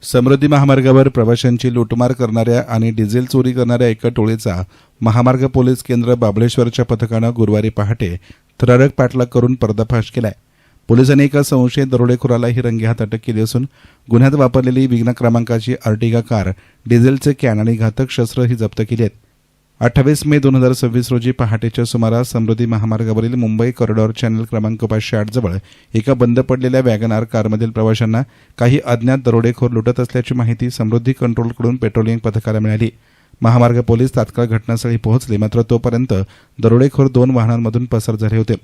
समृद्धी महामार्गावर प्रवाशांची लूटमार करणाऱ्या आणि डिझेल चोरी करणाऱ्या एका टोळीचा महामार्ग पोलीस केंद्र बाबळेश्वरच्या पथकानं गुरुवारी पहाटे थरारक पाठलाग करून पर्दाफाश केलाय। पोलिसांनी एका संशयित दरोडेखोरालाही रंगेहात अटक केली असून गुन्ह्यात वापरलेली विग्ना क्रमांकाची अर्टिगा कार, डिझेलचे कॅन आणि घातक शस्त्रही जप्त केली आहेत। 28 मे 2026 रोजी पहाटेच्या सुमारास समृद्धी महामार्गावरील मुंबई कॉरिडॉर चॅनल क्रमांक 508 जवळ एका बंद पडलेल्या वॅगनार कारमधील प्रवाशांना काही अज्ञात दरोडेखोर लुटत असल्याची माहिती समृद्धी कंट्रोलकडून पेट्रोलिंग पथकाला मिळाली। महामार्ग पोलीस तात्काळ घटनास्थळी पोहोचले, मात्र तोपर्यंत दरोडेखोर 2 वाहनांमधून पसार झाले होते।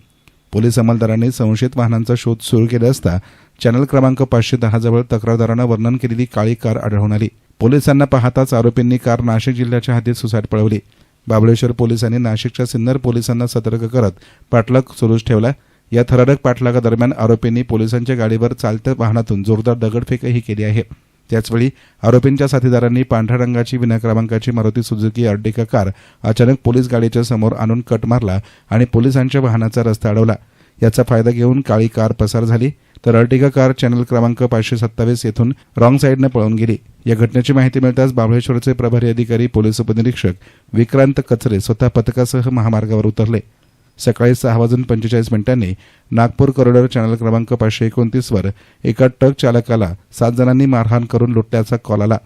पोलीस अंमलदारांनी संशयित वाहनांचा शोध सुरू केला असता चॅनल क्रमांक 510 जवळ तक्रारदारानं वर्णन केलेली काळी कार आढळून आली। पोलिसांना पाहताच आरोपींनी कार नाशिक जिल्ह्याच्या हद्दीत सुसाट पळवली। बाबळेश्वर पोलिसांनी नाशिकच्या सिन्नर पोलिसांना सतर्क करत पाठलाग सुरूच ठेवला। या थरारक पाठलागादरम्यान आरोपींनी पोलिसांच्या गाडीवर चालत्या वाहनातून जोरदार दगडफेकही केली आहे। त्याचवेळी आरोपींच्या साथीदारांनी पांढऱ्या रंगाची विना क्रमांकाची मारुती सुझुकी अर्टिगा कार अचानक पोलीस गाडीच्या समोर आणून कट मारला आणि पोलिसांच्या वाहनाचा रस्ता अडवला। याचा फायदा घेऊन काळी कार पसार झाली, तर अर्टिगा कार चॅनल क्रमांक 527 येथून रॉंग साईडने पळून गेली। या घटनेची माहिती मिळताच बाबळेश्वरचे प्रभारी अधिकारी पोलीस उपनिरीक्षक विक्रांत कचरे स्वतः पथकासह महामार्गावर उतरले। सकाळी 6:45 नागपूर कॉरिडॉर चॅनल क्रमांक 529 वर एका ट्रक चालकाला 7 जणांनी मारहाण करून लुटल्याचा कॉल आला।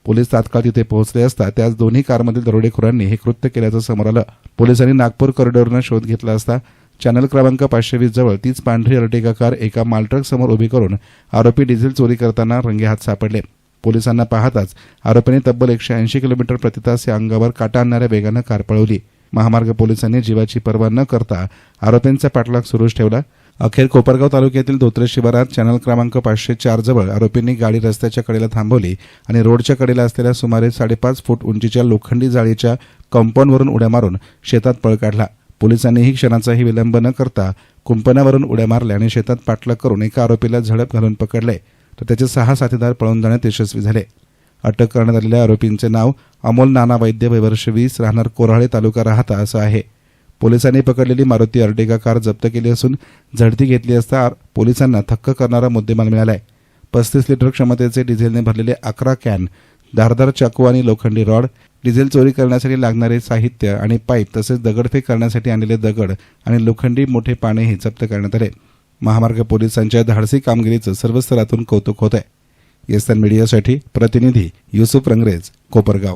पोलीस तात्काळ तिथे पोहोचले असता त्याच दोन्ही कारमधील दरोडेखोरांनी हे कृत्य केल्याचं समोर आलं। पोलिसांनी नागपूर कॉरिडॉरनं शोध घेतला असता चॅनल क्रमांक 520 जवळ तीच पांढरी अर्टिगा कार एका मालट्रक समोर उभी करून आरोपी डिझेल चोरी करताना रंगेहात सापडले। पोलिसांना पाहताच आरोपींनी तब्बल 180 किलोमीटर प्रति तास या अंगावर काटा आणणाऱ्या वेगानं कार पळवली। महामार्ग पोलिसांनी जीवाची पर्वा न करता आरोपींचा पाठलाग सुरूच ठेवला। अखेर कोपरगाव तालुक्यातील धोत्रे शिवारात चॅनल क्रमांक 504 जवळ आरोपींनी गाडी रस्त्याच्या कडेला थांबवली आणि रोडच्या कडेला असलेल्या सुमारे 5.5 फूट उंचीच्या लोखंडी जाळीच्या कंपाऊंडवरून उड्या मारून शेतात पळ काढला। पोलिसांनीही क्षणाचाही विलंब न करता कुंपणावरून उड्या मारल्या आणि शेतात पाठलाग करून एका आरोपीला झडप घालून पकडले, तर त्याचे 6 साथीदार पळून जाण्यात यशस्वी झाले। अटक करण्यात आलेल्या आरोपींचे नाव अमोल नाना वैद्य, वय वर्ष 20, राहणार कोराळे, तालुका राहाता असं आहे। पोलिसांनी पकडलेली मारुती अर्टिगा कार जप्त केली असून झडती घेतली असता पोलिसांना थक्क करणारा मुद्देमाल मिळालाय। 35 लिटर क्षमतेचे डिझेलने भरलेले 11 कॅन, धारदार चाकू आणि लोखंडी रॉड, डिझेल चोरी करण्यासाठी लागणारे साहित्य आणि पाईप, तसेच दगडफेक करण्यासाठी आणलेले दगड आणि लोखंडी मोठे पानेही जप्त करण्यात आले। महामार्ग पोलिसांच्या धाडसी कामगिरीचं सर्व स्तरातून कौतुक होत आहे। येस्तान मीडियासाठी प्रतिनिधी युसुफ रंगरेज, कोपरगाव।